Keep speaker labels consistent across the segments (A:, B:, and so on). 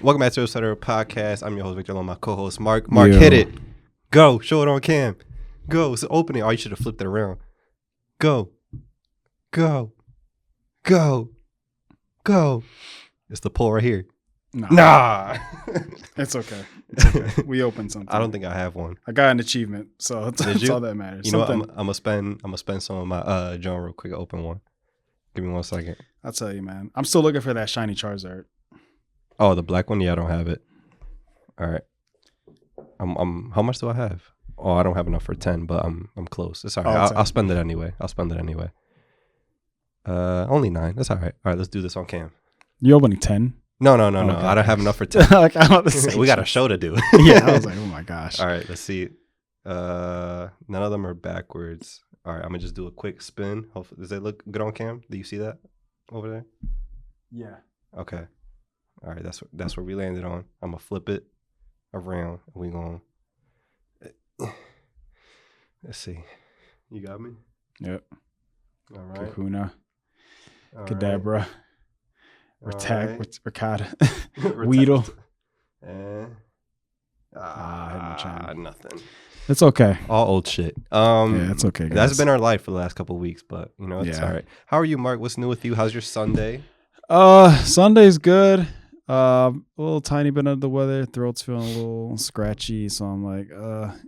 A: Welcome back to the Center Podcast. I'm your host, Victor Long, my co-host, Mark. Mark, hit it. Go. Show it on cam. Go. It's opening. Oh, you should have flipped it around. Go. Go. Go. Go. It's the poll right here. Nah.
B: It's okay. It's okay. We opened something.
A: I don't think I have one.
B: I got an achievement, so that's all that matters.
A: You know what? I'm gonna spend some of my John real quick. Open one. Give me 1 second.
B: I'll tell you, man. I'm still looking for that shiny Charizard.
A: Oh, the black one? Yeah, I don't have it. All right. How much do I have? Oh, I don't have enough for 10, but I'm close. It's all right. I'll spend it anyway. Only 9. That's all right. All right, let's do this on cam.
B: You opening 10?
A: No. Okay. I don't have enough for 10.
B: Like,
A: we got a show to do.
B: Yeah, I was like, oh my gosh.
A: All right, let's see. None of them are backwards. All right, I'm gonna just do a quick spin. Hopefully, does it look good on cam? Do you see that over there?
B: Yeah.
A: Okay. All right, that's where we landed on. I'm gonna flip it around. And we gonna let's see. You got me.
B: Yep.
A: All right.
B: Kakuna.
A: All
B: Kadabra.
A: right.
B: Ricotta.
A: Right.
B: Weedle.
A: And nothing.
B: It's okay.
A: All old shit.
B: Yeah, it's okay, guys.
A: That's been our life for the last couple of weeks, but you know it's
B: Yeah.
A: all right. How are you, Mark? What's new with you? How's your Sunday?
B: Sunday's good. A little tiny bit under the weather. Throat's feeling a little scratchy, so I'm like,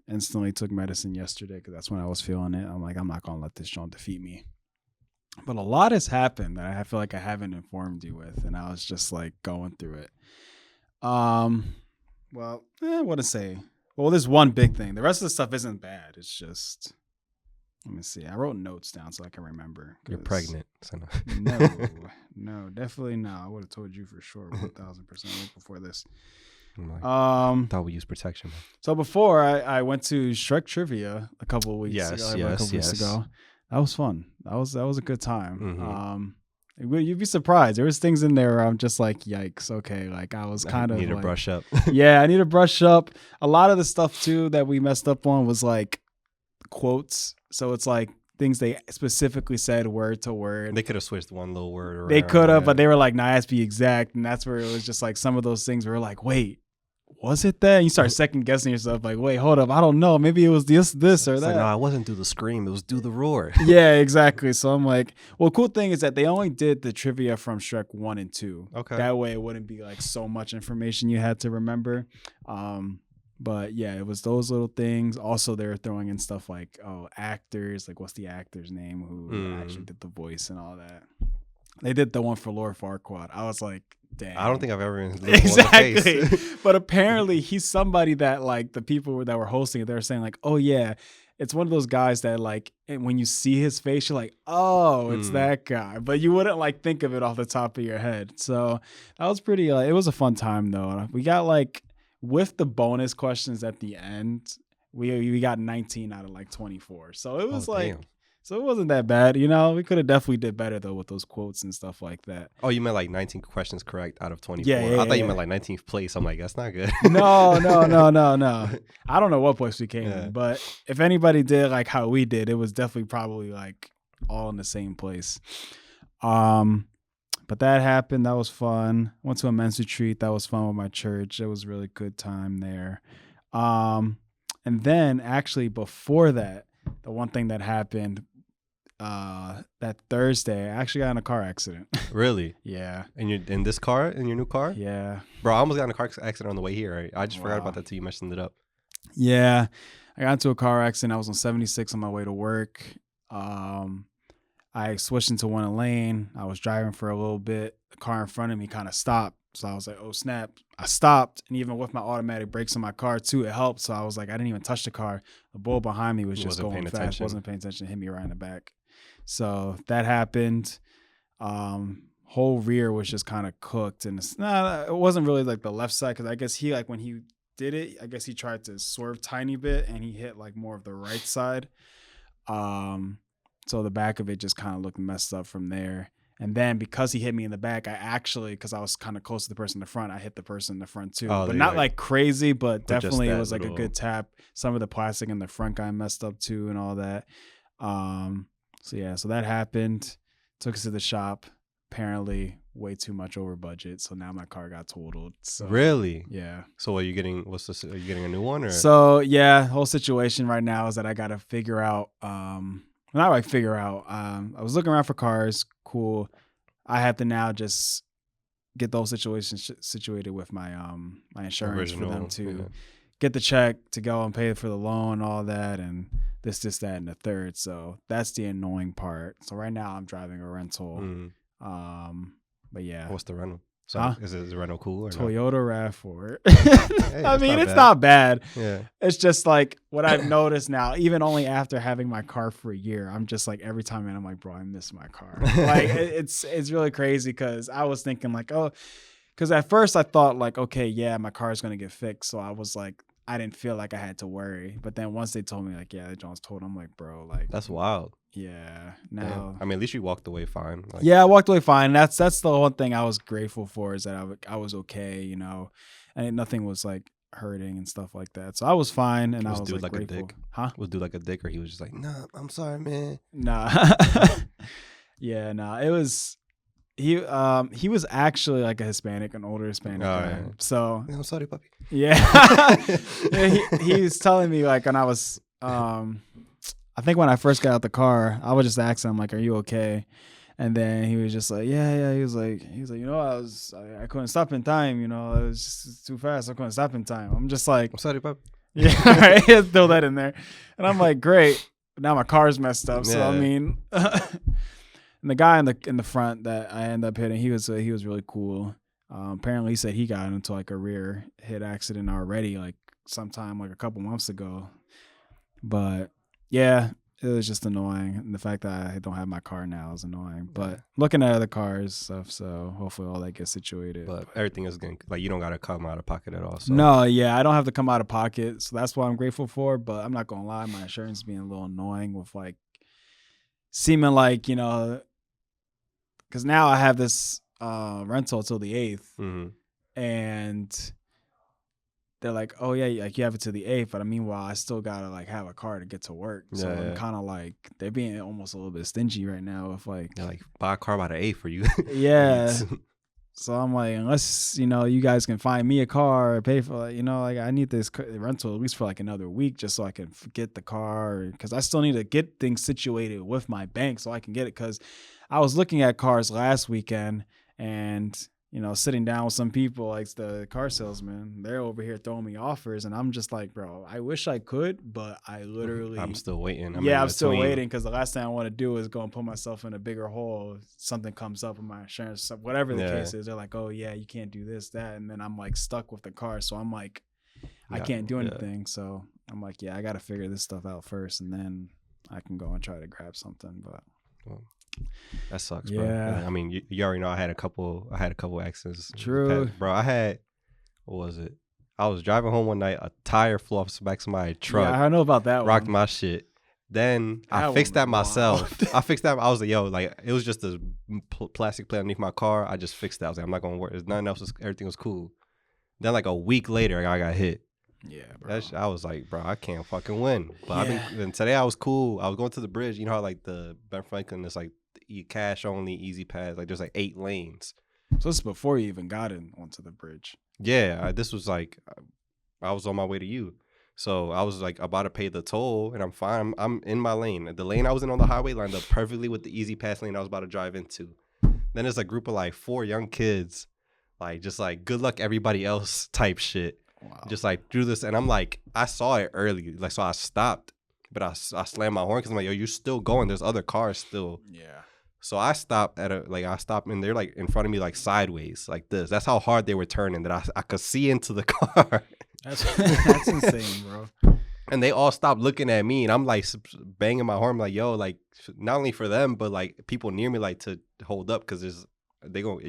B: instantly took medicine yesterday because that's when I was feeling it. I'm like, I'm not gonna let this joint defeat me. But a lot has happened that I feel like I haven't informed you with, and I was just like going through it. I want to say, well, there's one big thing. The rest of the stuff isn't bad. It's just, let me see. I wrote notes down so I can remember.
A: You're pregnant. So
B: No, definitely no. I would have told you for sure, 1,000% before this.
A: Thought we used protection.
B: So before I went to Shrek Trivia a couple of weeks ago. That was fun. That was a good time.
A: Mm-hmm.
B: You'd be surprised. There was things in there where I'm just like, yikes. Okay, like I was kind of
A: need to brush up.
B: Yeah, I need to brush up. A lot of the stuff too that we messed up on was like quotes. So it's like things they specifically said word to word.
A: They could have switched one little word around.
B: They could have, but they were like, nah, it has to be exact. And that's where it was just like some of those things were like, wait, was it that? And you start second guessing yourself, like, wait, hold up, I don't know. Maybe it was this or that.
A: Like, no, it wasn't do the scream. It was do the roar.
B: Yeah, exactly. So I'm like, well, cool thing is that they only did the trivia from Shrek 1 and 2.
A: Okay.
B: That way it wouldn't be like so much information you had to remember. But yeah, it was those little things. Also, they were throwing in stuff like, actors, like what's the actor's name who actually did the voice and all that. They did the one for Lord Farquaad. I was like, damn.
A: I don't think I've ever
B: exactly. But apparently he's somebody that like the people that were hosting it, they were saying like, oh yeah, it's one of those guys that like, and when you see his face, you're like, oh, it's that guy. But you wouldn't like think of it off the top of your head. So that was pretty, it was a fun time though. We got like, with the bonus questions at the end, we got 19 out of like 24. So it was damn. So it wasn't that bad. You know, we could have definitely did better though with those quotes and stuff like that.
A: Oh, you meant like 19 questions correct out of 24.
B: Yeah,
A: I thought you meant like 19th place. I'm like, that's not good.
B: No. I don't know what place we came in, but if anybody did like how we did, it was definitely probably like all in the same place. But that happened. That was fun. Went to a men's retreat. That was fun with my church. It was a really good time there. And then actually before that, the one thing that happened that Thursday, I actually got in a car accident.
A: Really?
B: Yeah.
A: In your new car?
B: Yeah.
A: Bro, I almost got in a car accident on the way here. Right? I just forgot about that till you mentioned it up.
B: Yeah. I got into a car accident. I was on 76 on my way to work. I switched into one lane. I was driving for a little bit. The car in front of me kind of stopped. So I was like, oh, snap. I stopped. And even with my automatic brakes in my car, too, it helped. So I was like, I didn't even touch the car. The bull behind me was just going fast. Wasn't paying attention. Hit me right in the back. So that happened. Whole rear was just kind of cooked. And it wasn't really like the left side because I guess he, like when he did it, I guess he tried to swerve tiny bit and he hit like more of the right side. So the back of it just kind of looked messed up from there. And then because he hit me in the back, I actually, because I was kind of close to the person in the front, I hit the person in the front too. But not like crazy, but definitely it was like a good tap. Some of the plastic in the front got messed up too and all that. So that happened. Took us to the shop. apparently way too much over budget. So now my car got totaled. So,
A: Really?
B: yeah.
A: So are you getting? Are you getting a new one or?
B: So yeah, whole situation right now is that I got to figure out. Not like figure out. I was looking around for cars. Cool. I have to now just get those situations situated with my my insurance for them to get the check to go and pay for the loan, all that, and this, that, and the third. So that's the annoying part. So right now I'm driving a rental. But yeah.
A: What's the rental? So is the rental cool or
B: Toyota RAV4?
A: Hey,
B: I mean, it's not bad.
A: Yeah.
B: It's just like what I've noticed now, even only after having my car for a year, I'm just like every time I'm like, bro, I miss my car. Like it's really crazy because I was thinking like, oh, because at first I thought like, okay, yeah, my car is gonna get fixed. So I was like, I didn't feel like I had to worry. But then once they told me like, yeah, the Jones told, I'm like, bro, like
A: that's wild.
B: Yeah. Now,
A: I mean, at least you walked away fine. Like,
B: yeah, I walked away fine. That's the one thing I was grateful for is that I was okay, you know, and nothing was like hurting and stuff like that. So I was fine, and I was like grateful.
A: A dick?
B: Huh?
A: Was dude like a dick, or he was just like, nah, I'm sorry, man.
B: Nah. Yeah, nah. It was he was actually like a Hispanic, an older Hispanic guy.
A: Yeah.
B: So
A: I'm sorry, puppy.
B: yeah, yeah he was telling me like when I was I think when I first got out the car, I was just asking him like, "Are you okay?" And then he was just like, "Yeah." He was like, you know, I couldn't stop in time. You know, it was just too fast. I couldn't stop in time. I'm just like,
A: I'm sorry, puppy.
B: Yeah, right. Throw that in there. And I'm like, great. Now my car's messed up. So I mean, and the guy in the front that I ended up hitting, he was really cool. Apparently, he said he got into like a rear hit accident already, like sometime like a couple months ago. But yeah, it was just annoying. And the fact that I don't have my car now is annoying. But looking at other cars stuff, so hopefully all that gets situated.
A: But everything is going like you don't gotta come out of pocket at all. So.
B: No, yeah, I don't have to come out of pocket. So that's what I'm grateful for. But I'm not gonna lie, my insurance is being a little annoying with like seeming like, you know, because now I have this rental till the 8th. And they're like, oh yeah, like you have it to the 8th, but meanwhile I still gotta like have a car to get to work. So I'm kind of like they're being almost a little bit stingy right now. With like,
A: they're like buy a car by the 8th for you.
B: Yeah. So I'm like, unless you know you guys can find me a car or pay for, you know, like I need this rental at least for like another week just so I can get the car because I still need to get things situated with my bank so I can get it. Because I was looking at cars last weekend and, you know, sitting down with some people like the car salesman, they're over here throwing me offers, and I'm just like, bro, I wish I could, but I'm
A: still waiting.
B: I'm still waiting because the last thing I want to do is go and put myself in a bigger hole. Something comes up with my insurance, whatever the case is. They're like, oh yeah, you can't do this, that, and then I'm like stuck with the car. So I'm like, I can't do anything. So I'm like, yeah, I got to figure this stuff out first, and then I can go and try to grab something. But.
A: That sucks, bro. Yeah. I mean, you already know I had a couple accidents.
B: True.
A: Bro, what was it? I was driving home one night, a tire flew off the back of my truck.
B: Yeah, I know about that
A: rocked my shit. Then I fixed that myself. I fixed that. I was like, yo, like, it was just a plastic plate underneath my car. I just fixed that. I was like, I'm not going to work. There's nothing else. Everything was cool. Then like a week later, I got hit.
B: Yeah, bro.
A: I was like, bro, I can't fucking win. But and today I was cool. I was going to the bridge. You know how like the Ben Franklin is like cash only, easy pass. Like there's like 8 lanes.
B: So this is before you even got onto the bridge.
A: Yeah, this was like I was on my way to you. So I was like about to pay the toll, and I'm fine. I'm in my lane. The lane I was in on the highway lined up perfectly with the easy pass lane I was about to drive into. Then there's a group of like 4 young kids, like just like good luck everybody else type shit. Wow. Just like do this, and I'm like, I saw it early, like so I stopped, but I slammed my horn because I'm like, yo, you're still going. There's other cars still.
B: Yeah.
A: So I stopped and they're like in front of me like sideways like this. That's how hard they were turning that I could see into the car.
B: That's insane, bro.
A: And they all stopped looking at me, and I'm like banging my horn like, yo, like not only for them but like people near me like to hold up because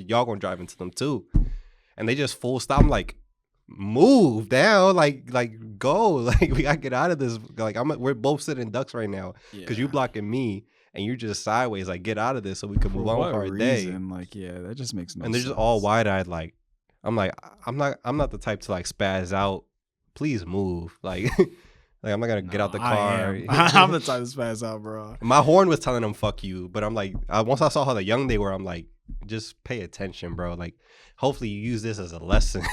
A: y'all gonna drive into them too. And they just full stop. I'm like, move down, like go, like we gotta get out of this. Like we're both sitting ducks right now because you blocking me. And you're just sideways, like get out of this so we can move on for our day.
B: Like, yeah, that just makes no sense.
A: And they're just all wide-eyed, like I'm not the type to like spaz out. Please move, like I'm not gonna get out the car.
B: I'm the type to spaz out, bro.
A: My horn was telling them fuck you, but I'm like, once I saw how young they were, I'm like, just pay attention, bro. Like, hopefully you use this as a lesson.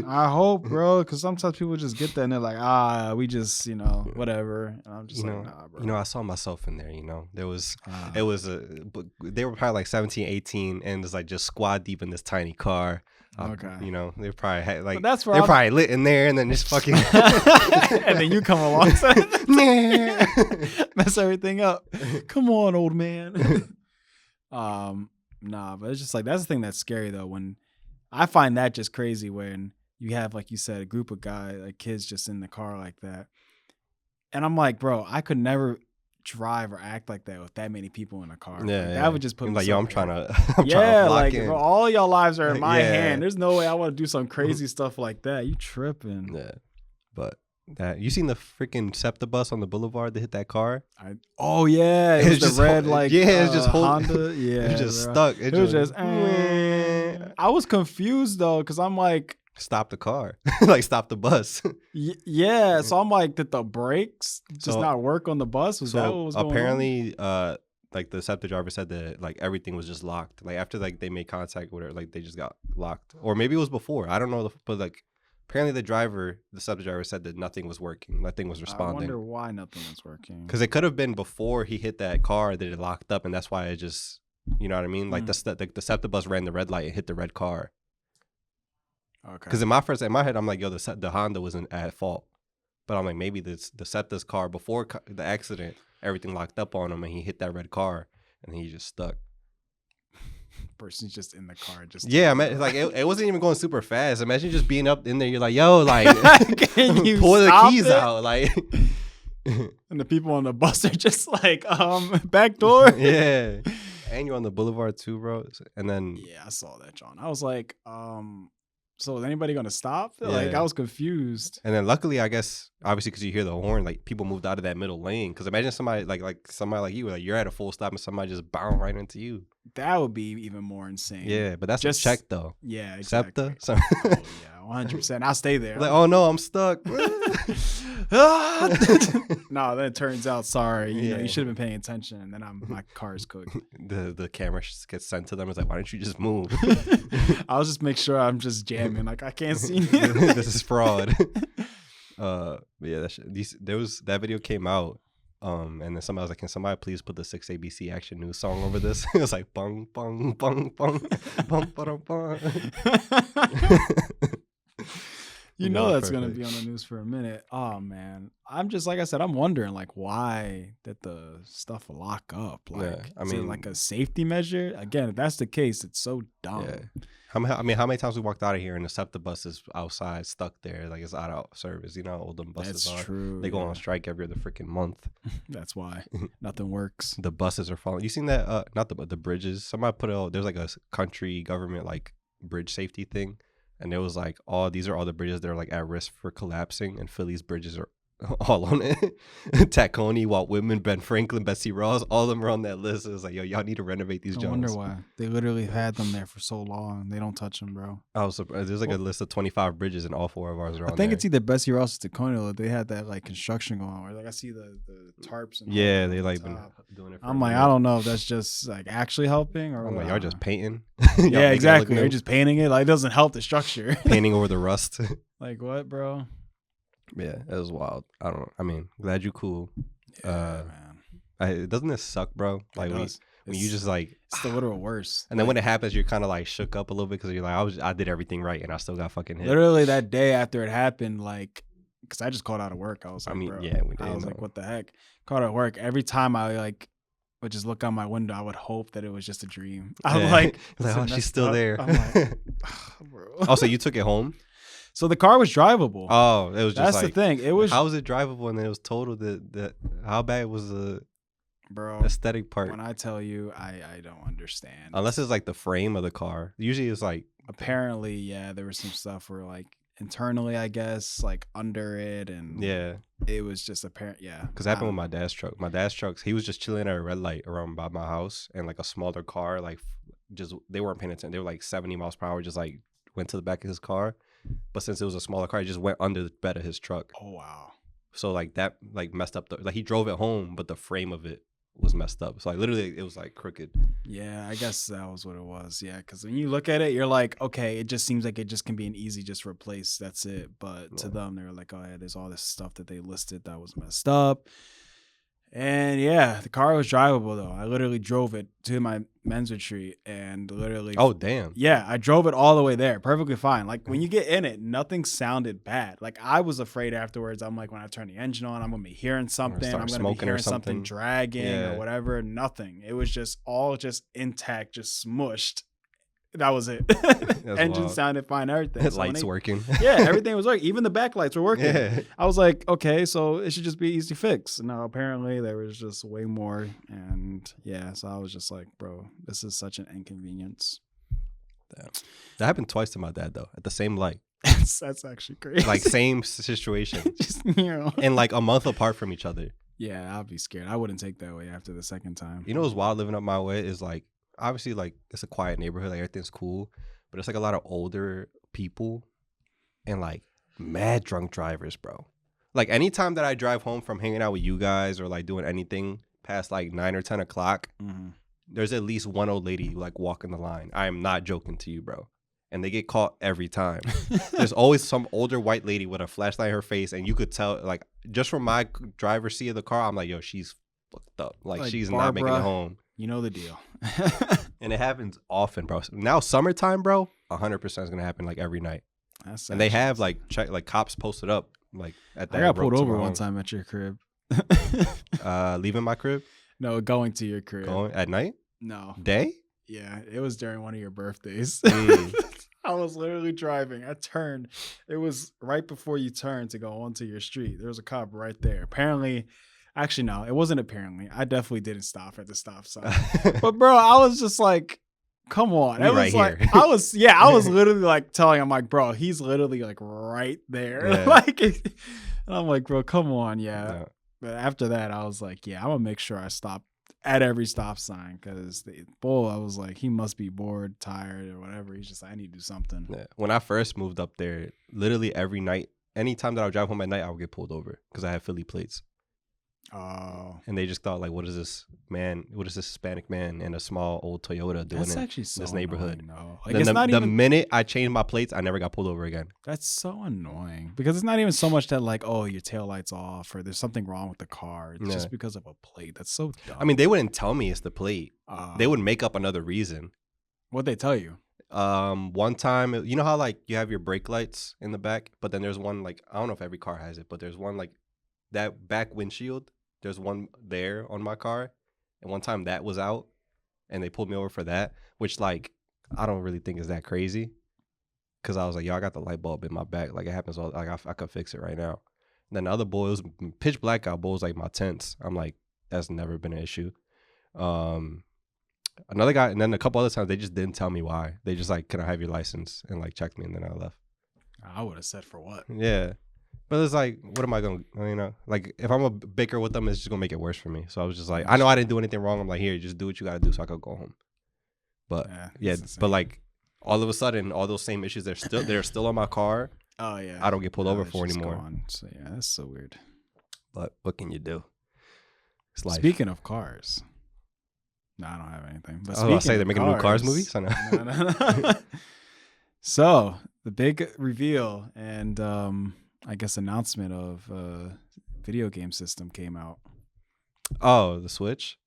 B: I hope, bro, because sometimes people just get that and they're like, we just, whatever. And I'm just nah, bro.
A: I saw myself in there. There was, they were probably like 17, 18, and it's like just squad deep in this tiny car.
B: Okay.
A: They probably had like
B: that's
A: they're probably lit in there, and then just fucking,
B: and then you come along, mess everything up. Come on, old man. Nah, but it's just like that's the thing that's scary though. When I find that just crazy when you have, like you said, a group of guys, like kids, just in the car like that, and I'm like, bro, I could never drive or act like that with that many people in a car.
A: Yeah,
B: that would just put me
A: like, yo, I'm trying to
B: like, bro, all y'all lives are in my hand. There's no way I want to do some crazy stuff like that. You tripping?
A: Yeah, but that you seen the freaking SEPTA bus on the boulevard that hit that car?
B: It was
A: just
B: the red
A: it's just
B: Honda. Yeah,
A: it was just
B: bro.
A: stuck.
B: It was just. I was confused though, because I'm like,
A: stop the car, like stop the bus.
B: Yeah, so I'm like, did the brakes just not work on the bus? Was that what was going on?
A: Apparently, like the SEPTA driver said that like everything was just locked. Like after like they made contact with her, like they just got locked, or maybe it was before. I don't know, but like apparently the SEPTA driver said that nothing was working, nothing was responding.
B: I wonder why nothing was working.
A: Because it could have been before he hit that car that it locked up, and that's why it just, you know what I mean? Like the SEPTA bus ran the red light and hit the red car.
B: Okay.
A: Because in my head, I'm like, yo, the Honda wasn't at fault, but I'm like, maybe the SEPTA's car before the accident, everything locked up on him, and he hit that red car, and he just stuck.
B: Person's just in the car, just
A: like it wasn't even going super fast. Imagine just being up in there, you're like, yo, like,
B: can you
A: pull the keys out, like,
B: and the people on the bus are just like, back door.
A: Yeah, and you're on the boulevard too, bro. And then
B: I saw that, John. I was like, so is anybody gonna stop? Like, I was confused.
A: And then luckily, I guess, obviously, because you hear the horn, like people moved out of that middle lane. Because imagine somebody like somebody like you, like you're at a full stop and somebody just bound right into you.
B: That would be even more insane.
A: Yeah, but that's just a check though.
B: Yeah, exactly.
A: SEPTA.
B: Oh, yeah, 100%. I'll stay there.
A: Like, oh no, I'm stuck.
B: No, then it turns out, sorry, you should have been paying attention, and then my car's cooked.
A: The camera gets sent to them. It's like, why don't you just move?
B: I'll just make sure I'm just jamming. Like, I can't see.
A: This is fraud. Yeah, that video came out. And then somebody was like, can somebody please put the 6ABC Action News song over this? It was like, bong, bong, bong, bong, bong, bong, bong.
B: You know that's going to be on the news for a minute. Oh, man. I'm just, like I said, I'm wondering, like, why did the stuff lock up? Like, is it like a safety measure? Again, if that's the case, it's so dumb.
A: Yeah. How many times we walked out of here and the SEPTA bus is outside, stuck there, like it's out of service. You know how old them buses are?
B: That's true.
A: They go on strike every other freaking month.
B: That's why nothing works.
A: The buses are falling. You seen that? Not the bridges. Somebody put it. There's like a country government like bridge safety thing, and it was like, these are all the bridges that are like at risk for collapsing, and Philly's bridges are all on it. Tacony, Walt Whitman, Ben Franklin, Betsy Ross, all of them are on that list. It was like, yo, y'all need to renovate these.
B: I wonder why they literally had them there for so long. They don't touch them, bro.
A: I was surprised. There's like a list of 25 bridges, and all 4 of ours are on.
B: I think it's either Betsy Ross or Tacony. They had that like construction going on. Where like I see the tarps. And
A: they like been doing it.
B: I'm like, I don't know if that's just like actually helping or.
A: I'm like, y'all just painting.
B: Yeah, exactly. They're just painting it. Like, it doesn't help the structure.
A: Painting over the rust.
B: Like what, bro?
A: Yeah, it was wild. I mean, glad you cool.
B: Yeah, man.
A: Doesn't this suck, bro? Like when you just like,
B: it's the literal worst.
A: And then when it happens, you're kind of like shook up a little bit because you're like, I did everything right and I still got fucking hit.
B: Literally that day after it happened, like, because I just called out of work. I was like, bro,
A: yeah, we did.
B: I was like, what the heck? Called out of work. Every time I like would just look out my window, I would hope that it was just a dream. I'm like,
A: oh, she's still there.
B: I'm like, bro.
A: Oh, so you took it home?
B: So the car was drivable.
A: Oh, it was just
B: that's the thing. It was.
A: How was it drivable and then it was totaled? That how bad was the aesthetic part?
B: When I tell you, I don't understand.
A: Unless it's like the frame of the car. Usually it's like.
B: Apparently, yeah, there was some stuff where like internally, I guess, like under it, and it was just apparent. Yeah,
A: because it happened with my dad's truck. My dad's trucks, he was just chilling at a red light around by my house, and like a smaller car, like just they weren't paying attention. They were like 70 miles per hour, just like went to the back of his car. But since it was a smaller car, it just went under the bed of his truck.
B: Oh wow!
A: So like that like messed up he drove it home, but the frame of it was messed up. So like literally it was like crooked.
B: Yeah, I guess that was what it was. Yeah, because when you look at it, you're like, okay, it just seems like it just can be an easy just replace. That's it. But to them, they were like, oh yeah, there's all this stuff that they listed that was messed up. And yeah, the car was drivable though. I literally drove it to my men's retreat and literally.
A: Oh damn.
B: Yeah, I drove it all the way there, perfectly fine. Like when you get in it, nothing sounded bad. Like I was afraid afterwards. I'm like, when I turn the engine on, I'm gonna be hearing something. I'm gonna be hearing something dragging or whatever. Nothing. It was just all just intact, just smushed. That was it. Engine sounded fine, everything. So
A: lights working.
B: Yeah, everything was working. Even the backlights were working.
A: Yeah.
B: I was like, okay, so it should just be easy fix. No, apparently there was just way more. And yeah, so I was just like, bro, this is such an inconvenience.
A: Damn. That happened twice to my dad though, at the same light.
B: That's actually crazy.
A: Like same situation.
B: Just, you know.
A: And like a month apart from each other.
B: Yeah, I'd be scared. I wouldn't take that way after the second time.
A: You know what's wild living up my way is like, obviously like it's a quiet neighborhood, like everything's cool, but it's like a lot of older people and like mad drunk drivers, bro. Like anytime that I drive home from hanging out with you guys or like doing anything past like 9 or 10 o'clock, there's at least one old lady like walking the line. I am not joking to you, bro. And they get caught every time. There's always some older white lady with a flashlight in her face, and you could tell like just from my driver's seat of the car, I'm like, yo, she's fucked up. Like she's
B: Barbara,
A: not making it home.
B: You know the deal.
A: And it happens often, bro. Now summertime, bro, 100% is gonna happen like every night. And they have like cops posted up like at that.
B: I got pulled over one time at your crib.
A: Leaving my crib?
B: No, going to your crib.
A: Going at night?
B: No.
A: Day?
B: Yeah, it was during one of your birthdays. I was literally driving. I turned. It was right before you turned to go onto your street. There was a cop right there. Apparently. Actually, no, it wasn't apparently. I definitely didn't stop at the stop sign. But bro, I was just like, come on. It was
A: right
B: like
A: here.
B: I was literally like telling him like, bro, he's literally like right there.
A: Yeah.
B: Like and I'm like, bro, come on, yeah.
A: No.
B: But after that, I was like, yeah, I'm gonna make sure I stop at every stop sign because the bull, I was like, he must be bored, tired, or whatever. He's just like, I need to do something.
A: Yeah. When I first moved up there, literally every night, anytime that I would drive home at night, I would get pulled over because I had Philly plates.
B: Oh.
A: And they just thought like, what is this Hispanic man in a small old Toyota doing
B: That's
A: in
B: actually so
A: this neighborhood?
B: No, like
A: Then
B: it's not
A: the
B: even.
A: minute I changed my plates, I never got pulled over again.
B: That's so annoying because it's not even so much that like, oh, your taillight's off or there's something wrong with the car. It's just because of a plate. That's so dumb.
A: I mean, they wouldn't tell me it's the plate. They would make up another reason.
B: What'd they tell you?
A: One time, you know how like you have your brake lights in the back, but then there's one like, I don't know if every car has it, but there's one like that back windshield. There's one there on my car, and one time that was out, and they pulled me over for that, which like I don't really think is that crazy, because I was like, yo, I got the light bulb in my back, like it happens all, like I could fix it right now. And then the other boy, it was pitch black out, but it was like my tints. I'm like, that's never been an issue. Another guy, and then a couple other times they just didn't tell me why. They just like, can I have your license, and like checked me, and then I left.
B: I would have said for what?
A: Yeah. But it's like, what am I going to, you know, like if I'm a bicker with them, it's just going to make it worse for me. So I was just like, I know I didn't do anything wrong. I'm like, here, just do what you got to do so I could go home. But yeah, but like all of a sudden, all those same issues, they're still on my car.
B: Oh yeah.
A: I don't get pulled over for anymore.
B: Gone. So yeah, that's so weird.
A: But what can you do? It's life.
B: Speaking of cars. No, I don't have anything. But
A: I say they're making new Cars movies. I know.
B: No. So the big reveal and I guess announcement of video game system came out.
A: Oh, the Switch.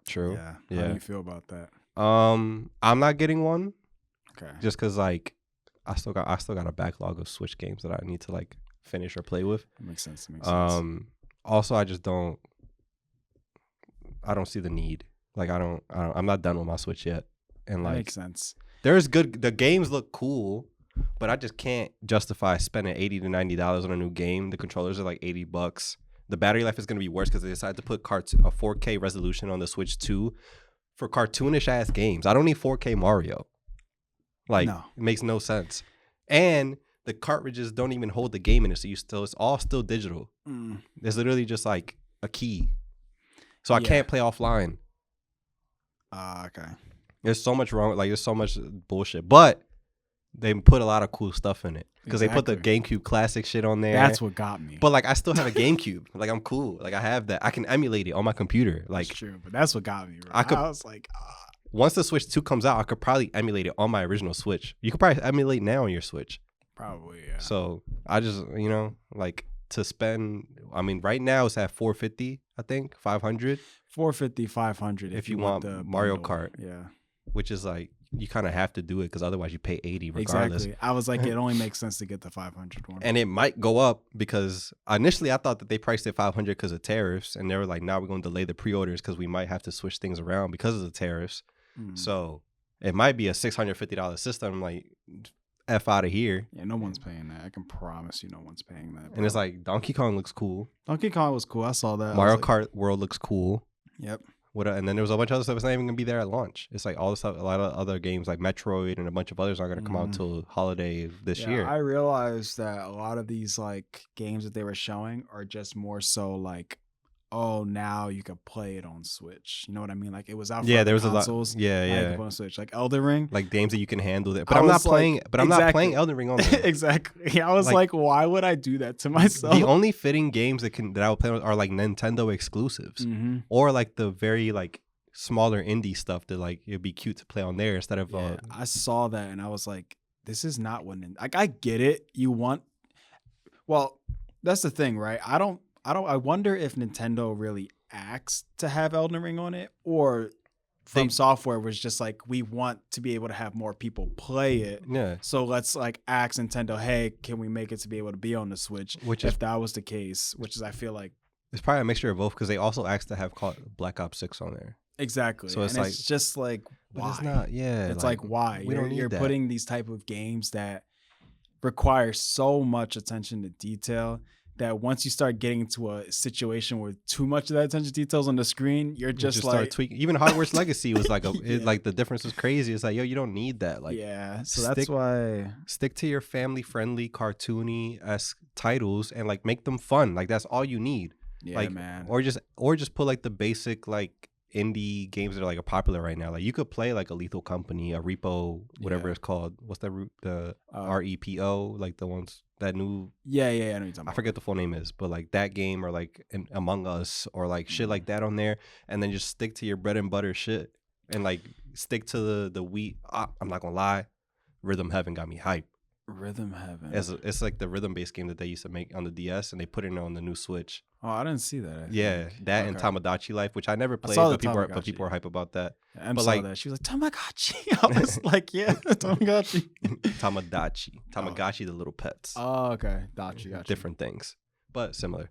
A: True.
B: Yeah. How do you feel about that?
A: I'm not getting one.
B: Okay.
A: Just because like I still got a backlog of Switch games that I need to like finish or play with.
B: That makes sense.
A: Also, I don't see the need. Like I'm not done with my Switch yet. And like,
B: that makes sense.
A: The games look cool, but I just can't justify spending $80 to $90 on a new game. The controllers are like $80. The battery life is going to be worse because they decided to put a 4K resolution on the Switch 2 for cartoonish ass games. I don't need 4K Mario. Like, It makes no sense. And the cartridges don't even hold the game in it, so it's all still digital. It's literally just like a key. So I can't play offline.
B: Okay.
A: There's so much wrong. Like, there's so much bullshit. But they put a lot of cool stuff in it because they put the
B: Exactly.
A: GameCube classic shit on there.
B: That's what got me.
A: But like, I still have a GameCube. Like, I'm cool. Like, I have that. I can emulate it on my computer.
B: That's
A: Like,
B: true, but that's what got me. Bro.
A: I could-
B: was like,
A: once the Switch 2 comes out, I could probably emulate it on my original Switch. You could probably emulate now on your Switch.
B: probably, yeah.
A: So I just, like to spend. I mean, right now it's at $450. I think 500,
B: 450, 500
A: if you want
B: the
A: Mario
B: bundle.
A: Kart.
B: Yeah,
A: which is like you kind of have to do it because otherwise you pay 80 regardless.
B: exactly. I was like, it only makes sense to get the 500 one.
A: And it might go up because initially I thought that they priced it 500 because of tariffs, and they were like, "Now we're going to delay the pre-orders because we might have to switch things around because of the tariffs."
B: Mm.
A: So it might be a $650 system. I'm like, F out of here.
B: Yeah, no one's paying that. I can promise you, no one's paying that.
A: And it's
B: bro.
A: like Donkey Kong looks cool.
B: Donkey Kong was cool. I saw that. I
A: Mario
B: was like,
A: Kart World looks cool.
B: Yep.
A: And then there was a bunch of other stuff that's not even gonna be there at launch. It's like all the stuff, a lot of other games like Metroid and a bunch of others aren't gonna come out
B: Mhm.
A: until holiday this
B: Yeah,
A: year.
B: I realized that a lot of these like games that they were showing are just more so like, oh, now you can play it on Switch. You know what I mean? Like it was out for
A: Yeah,
B: other
A: there was a lot.
B: consoles.
A: Yeah,
B: now you can
A: yeah.
B: play on Switch, like Elden Ring.
A: Like games that you can handle that. But
B: I
A: I'm not
B: was like-
A: playing. But I'm not
B: exactly.
A: playing Elden Ring on there.
B: Exactly. I was
A: Like-
B: like, why would I do that to myself?
A: The only fitting games that I would play with are like Nintendo exclusives,
B: Mhm.
A: or like the very like smaller indie stuff that like it'd be cute to play on there instead of
B: Yeah, I saw that and I was like, this is not what like I get it. You want well, that's the thing, right? I wonder if Nintendo really asked to have Elden Ring on it, or From Software was just like, we want to be able to have more people play it.
A: yeah.
B: So let's like ask Nintendo, hey, can we make it to be able to be on the Switch?
A: Which is
B: if that was the case, which is I feel like
A: it's probably a mixture of both because they also asked to have Black Ops 6 on there.
B: exactly.
A: So it's
B: and
A: like-
B: it's just like
A: But
B: why?
A: it's not. Yeah.
B: It's like why
A: we don't need
B: you're
A: that.
B: putting these type of games that require so much attention to detail that once you start getting into a situation where too much of that attention to details on the screen, you're
A: You
B: just
A: start
B: like
A: tweaking. Even Hogwarts Legacy was like
B: Yeah.
A: like the difference was crazy. It's like, yo, you don't need that. Like,
B: yeah. So that's
A: stick-
B: why
A: stick to your family friendly, cartoony esque titles and like make them fun. Like that's all you need.
B: yeah,
A: like,
B: man.
A: Or just put like the basic like indie games that are like popular right now. Like you could play like a Lethal Company, a Repo, whatever
B: Yeah.
A: it's called. What's that? The
B: Uh,
A: REPO, like the ones that new.
B: yeah, I know what you're talking
A: I
B: about.
A: forget the full name is, but like that game or like Among Us or like shit like that on there, and then just stick to your bread and butter shit and like stick to the wheat. I'm not gonna lie, Rhythm Heaven got me hype.
B: Rhythm Heaven.
A: It's like the rhythm based game that they used to make on the DS, and they put it on the new Switch.
B: Oh, I didn't see that. I
A: Yeah,
B: think.
A: that and
B: Okay.
A: Tamagotchi Life, which I never played,
B: saw the
A: but people
B: Tamagotchi.
A: are hype about that.
B: Em
A: but,
B: saw
A: like-
B: that. She was like, Tamagotchi. I was like, yeah, Tamagotchi.
A: Tamagotchi, the little pets,
B: Oh, okay. Got you.
A: different things, but similar.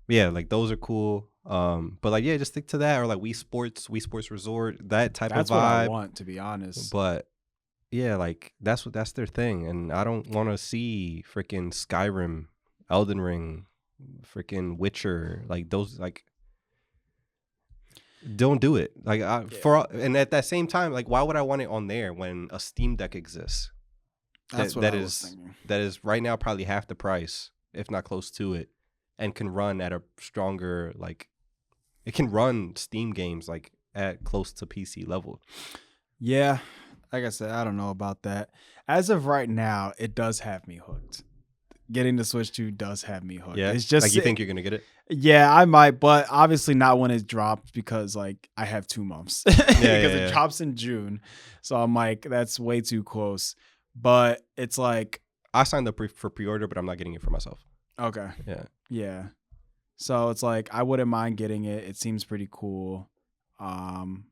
A: Yeah, like those are cool. But like yeah, just stick to that or like Wii Sports Resort, that type
B: That's
A: of
B: what I
A: vibe.
B: want, to be honest.
A: But yeah, like that's their thing, and I don't want to see freaking Skyrim, Elden Ring, freaking Witcher, like those like. Don't do it. Like and at that same time, like why would I want it on there when a Steam Deck exists?
B: That's what
A: that
B: I was
A: is-
B: thinking.
A: That is right now probably half the price, if not close to it, and can run at a stronger like. It can run Steam games like at close to PC level.
B: Yeah, like I said, I don't know about that. As of right now, it does have me hooked. Getting the Switch 2 does have me hooked.
A: Yeah,
B: It's just
A: like you think you're gonna get it.
B: Yeah, I might, but obviously not when it drops because like I have 2 months because
A: yeah.
B: it drops in June. So I'm like, that's way too close. But it's like,
A: I signed up for pre-order, but I'm not getting it for myself.
B: okay,
A: Yeah.
B: yeah. So it's like I wouldn't mind getting it. It seems pretty cool. M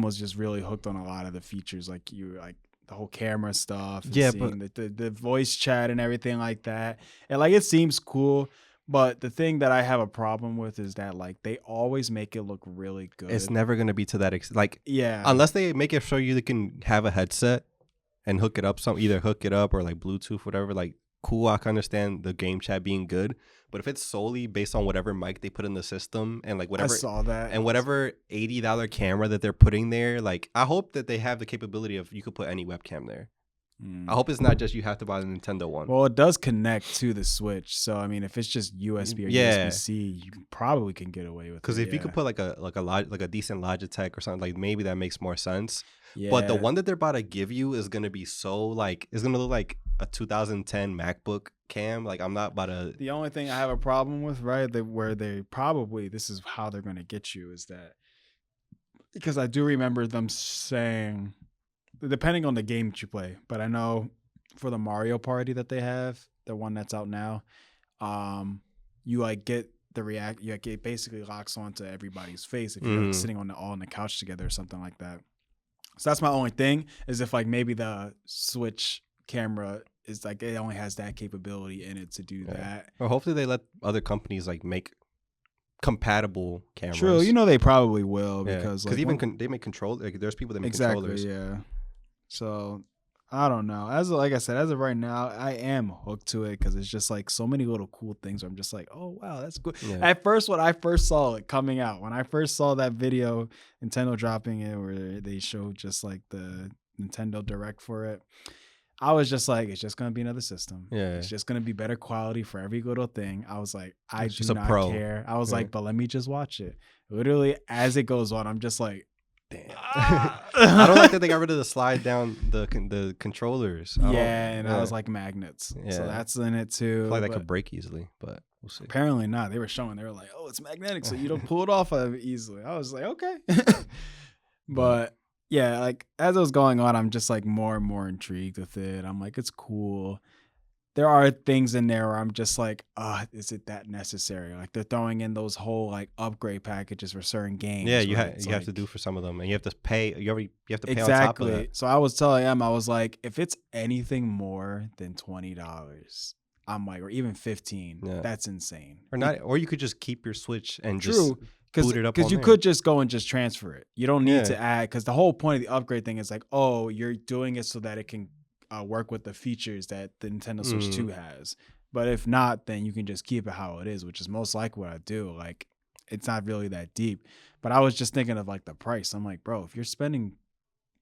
B: was just really hooked on a lot of the features, like the whole camera stuff. And
A: Yeah,
B: seeing the voice chat and everything like that. And like it seems cool. But the thing that I have a problem with is that like they always make it look really good.
A: It's never gonna be to that like
B: yeah.
A: unless they make it so you can have a headset and hook it up either hook it up or like Bluetooth, whatever. Like cool, I can understand the game chat being good, but if it's solely based on whatever mic they put in the system and like
B: I
A: whatever
B: saw that.
A: and whatever $80 camera that they're putting there, like I hope that they have the capability of you could put any webcam there. I hope it's not just you have to buy the Nintendo one.
B: Well, it does connect to the Switch, so I mean, if it's just USB or USB-C, you probably can get away with it.
A: Because if you could put like a decent Logitech or something, like maybe that makes more sense.
B: Yeah.
A: But the one that they're about to give you is gonna be so like it's gonna look like a 2010 MacBook cam. Like I'm not about to.
B: The only thing I have a problem with, right, where they probably this is how they're gonna get you is that because I do remember them saying, depending on the game that you play, but I know for the Mario Party that they have, the one that's out now, you like get the react. You like, it basically locks onto everybody's face if you're like, sitting all on the couch together or something like that. So that's my only thing is if like maybe the Switch camera is like it only has that capability in it to do that.
A: Or hopefully they let other companies like make compatible cameras.
B: True, you know they probably will because like,
A: even they make control. Like, there's people that make controllers.
B: Yeah. So I don't know. Like I said, as of right now, I am hooked to it because it's just like so many little cool things where I'm just like, oh wow, that's good. Yeah. At first, when I first saw it coming out, when I first saw that video, Nintendo dropping it, where they showed just like the Nintendo Direct for it, I was just like, it's just gonna be another system. Yeah, it's just gonna be better quality for every little thing. I was like, I do not care. I was like, but let me just watch it. Literally, as it goes on, I'm just like, damn.
A: I don't like that they got rid of the slide down the controllers.
B: And I was like magnets. Yeah. So that's in it too.
A: Like that could break easily, but we'll see.
B: Apparently not. They were like, oh, it's magnetic, so you don't pull it off of it easily. I was like, okay. But yeah, like as it was going on, I'm just like more and more intrigued with it. I'm like, it's cool. There are things in there where I'm just like, is it that necessary? Like they're throwing in those whole like upgrade packages for certain games.
A: Yeah, you have to do for some of them, and you have to pay. You have to pay on top of that.
B: So I was telling him, I was like, if it's anything more than $20, I'm like, or even $15, that's insane.
A: Or not, or you could just keep your Switch and just boot it up.
B: Because you could just go and just transfer it. You don't need to add. Because the whole point of the upgrade thing is like, oh, you're doing it so that it can work with the features that the Nintendo Switch 2 has. But if not, then you can just keep it how it is, which is most likely what I do. Like, it's not really that deep. But I was just thinking of like the price. I'm like, bro, if you're spending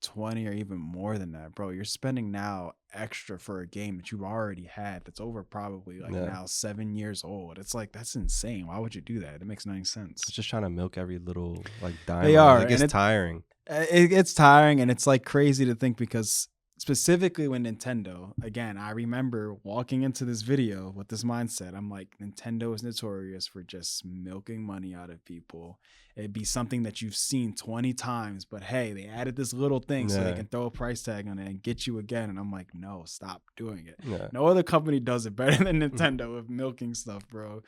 B: 20 or even more than that, bro, you're spending now extra for a game that you've already had that's over probably like now 7 years old. It's like, that's insane. Why would you do that? It makes no sense.
A: It's just trying to milk every little like dime.
B: They are.
A: Like, it's tiring.
B: It gets tiring, and it's like crazy to think because specifically when Nintendo, again, I remember walking into this video with this mindset. I'm like, Nintendo is notorious for just milking money out of people. It'd be something that you've seen 20 times, but hey, they added this little thing so they can throw a price tag on it and get you again. And I'm like, no, stop doing it. Yeah. No other company does it better than Nintendo with milking stuff, bro.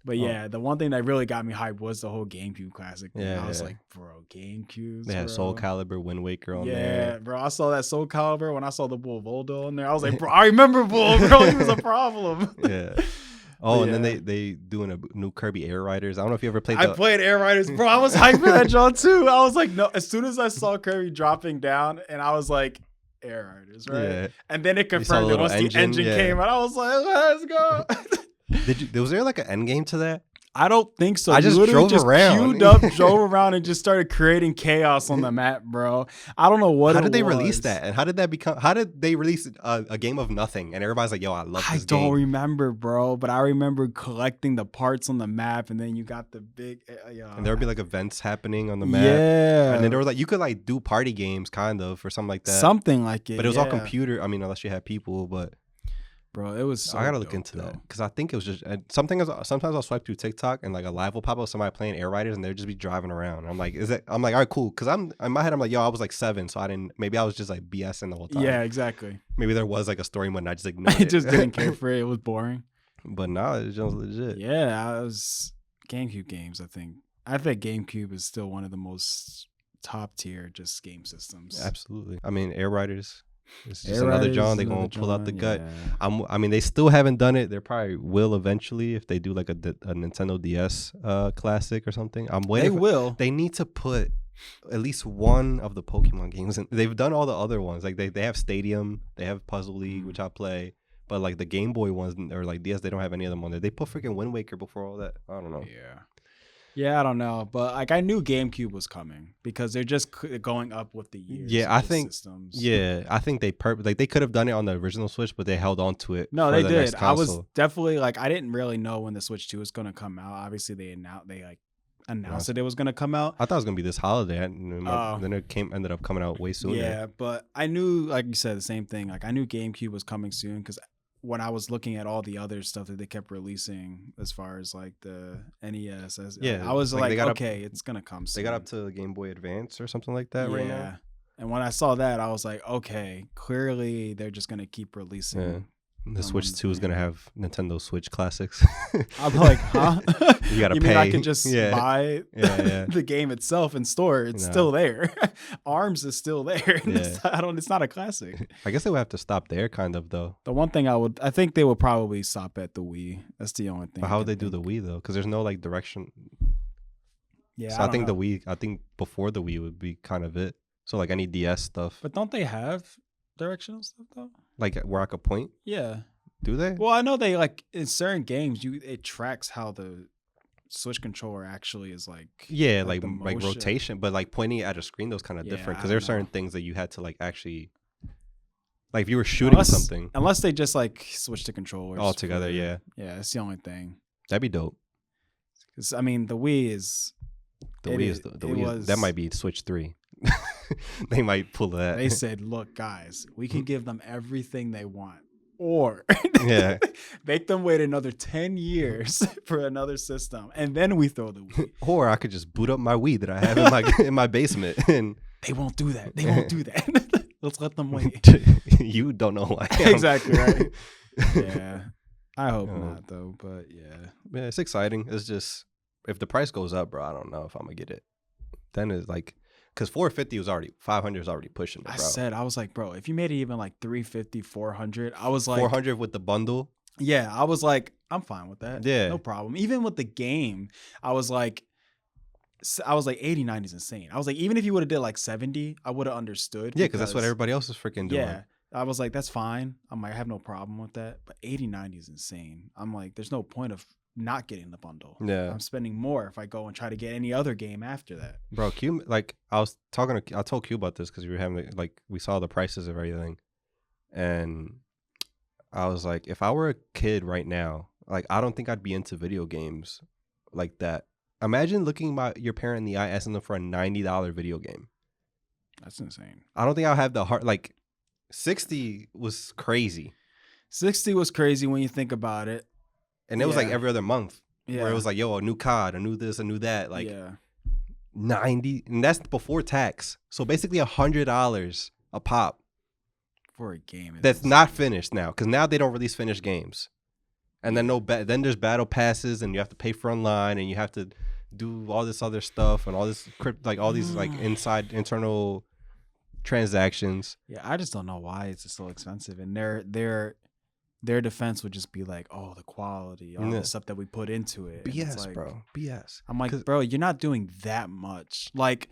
B: But yeah, the one thing that really got me hyped was the whole GameCube classic thing. I was like, bro, GameCubes.
A: They had Soul Calibur, Wind Waker on there.
B: Yeah, bro. I saw that Soul Calibur when I saw the Bull Voldo on there. I was like, bro, I remember Bull, bro. He was a problem.
A: Yeah. Oh, and then they doing a new Kirby Air Riders. I don't know if you ever played.
B: I played Air Riders, bro. I was hyped for that, John, too. I was like, no. As soon as I saw Kirby dropping down, and I was like, Air Riders, right? Yeah. And then it confirmed it once the engine came out. I was like, let's go.
A: Was there like an end game to that?
B: I don't think so.
A: I just drove around.
B: Queued up, drove around, and just started creating chaos on the map, bro. I don't know what.
A: How did they release that? And how did that become? How did they release a game of nothing? And everybody's like, "Yo, I love this game." I don't
B: remember, bro. But I remember collecting the parts on the map, and then you got the big.
A: And there would be like events happening on the map.
B: Yeah.
A: And then there was like you could like do party games, kind of, or something like that.
B: Something like it.
A: But it was all computer. I mean, unless you had people, but.
B: Bro, it was. So
A: I gotta look into that because I think it was just something. Sometimes I'll swipe through TikTok and like a live will pop up of somebody playing Air Riders and they'll just be driving around. I'm like, I'm like, all right, cool. Because I'm in my head, I'm like, yo, I was like 7, so I didn't. Maybe I was just like BSing the whole time.
B: Yeah, exactly.
A: Maybe there was like a story mode and I just ignored it.
B: I just didn't care for it. It was boring.
A: But now it's just legit.
B: Yeah, I was GameCube games. I think GameCube is still one of the most top tier just game systems.
A: Absolutely. I mean, Air Riders. It's just another John. They're going to pull out the gut. I mean, they still haven't done it. They probably will eventually if they do like a Nintendo DS classic or something. I'm waiting.
B: They will.
A: They need to put at least one of the Pokemon games in. They've done all the other ones. Like they have Stadium. They have Puzzle League, which I play. But like the Game Boy ones or like DS, they don't have any of them on there. They put freaking Wind Waker before all that. I don't know.
B: Yeah. Yeah, I don't know, but like I knew GameCube was coming because they're just going up with the years.
A: Yeah, I
B: with
A: think.
B: systems.
A: Yeah, I think like they could have done it on the original Switch, but they held on to it
B: No,
A: for
B: they
A: the next
B: did. I was
A: console.
B: definitely like, I didn't really know when the Switch 2 was gonna come out. Obviously, they announced that it was gonna come out.
A: I thought it was gonna be this holiday,
B: Oh.
A: then it ended up coming out way sooner.
B: Yeah, but I knew, like you said, the same thing. Like I knew GameCube was coming soon because when I was looking at all the other stuff that they kept releasing, as far as like the NES, I was
A: like,
B: like, okay, it's gonna come soon.
A: They got up to Game Boy Advance or something like that right now.
B: And when I saw that, I was like, okay, clearly they're just gonna keep releasing.
A: Yeah. The Switch 2 is gonna have Nintendo Switch classics.
B: I'm like, huh?
A: You gotta
B: you
A: pay.
B: mean I can just buy the game itself in store? It's still there. ARMS is still there. It's not a classic.
A: I guess they would have to stop there, kind of though.
B: The one thing I think they would probably stop at the Wii. That's the only thing.
A: But how would they do the Wii though? Because there's no like direction.
B: Yeah,
A: so I think I think before the Wii would be kind of it. So like any DS stuff.
B: But don't they have directional stuff though?
A: Like where I could point?
B: Yeah.
A: Do they?
B: Well, I know they like in certain games it tracks how the Switch controller actually is like.
A: Yeah, like rotation, but like pointing at a screen, those kind of different because there's certain things that you had to like actually. Like if you were shooting something.
B: Unless they just like switch the controllers
A: all together, yeah.
B: Yeah, that's the only thing.
A: That'd be dope.
B: Because I mean, the Wii is.
A: The Wii is, that might be Switch 3. They might pull that.
B: They said, "Look, guys, we can give them everything they want, or make them wait another 10 years for another system, and then we throw the Wii."
A: Or I could just boot up my Wii that I have in my basement, and
B: they won't do that. They won't do that. Let's let them wait.
A: You don't know why.
B: Exactly right. Yeah, I hope not though. But yeah,
A: it's exciting. It's just if the price goes up, bro, I don't know if I'm gonna get it. Then it's like. Because 450 was already 500 was already pushing it, bro.
B: I was like, bro, if you made it even like 350, 400, I was like
A: 400 with the bundle.
B: Yeah, I was like, I'm fine with that.
A: Yeah,
B: no problem. Even with the game, I was like 80, 90 is insane. I was like, even if you would have did like 70, I would have understood.
A: Yeah, because that's what everybody else is freaking doing.
B: Yeah, I was like, that's fine. I'm like, I have no problem with that. But 80, 90 is insane. I'm like, there's no point of not getting the bundle.
A: Yeah,
B: I'm spending more if I go and try to get any other game after that.
A: Bro, Q, like I told Q about this because we were having like we saw the prices of everything, and I was like, if I were a kid right now, like I don't think I'd be into video games like that. Imagine looking your parent in the eye asking them for a $90 video game.
B: That's insane.
A: I don't think I'll have the heart. Like 60 was crazy.
B: 60 was crazy when you think about it.
A: And it was like every other month.
B: Yeah.
A: Where it was like, yo, a new COD, a new this, a new that. Like 90. And that's before tax. So basically $100 a pop.
B: For a game.
A: That's not finished now. Because now they don't release finished games. And then then there's battle passes and you have to pay for online and you have to do all this other stuff and all this all these like internal transactions.
B: Yeah, I just don't know why it's so expensive. And their defense would just be like, oh, the quality, all the stuff that we put into it.
A: BS,
B: like,
A: bro. BS.
B: I'm like, bro, you're not doing that much. Like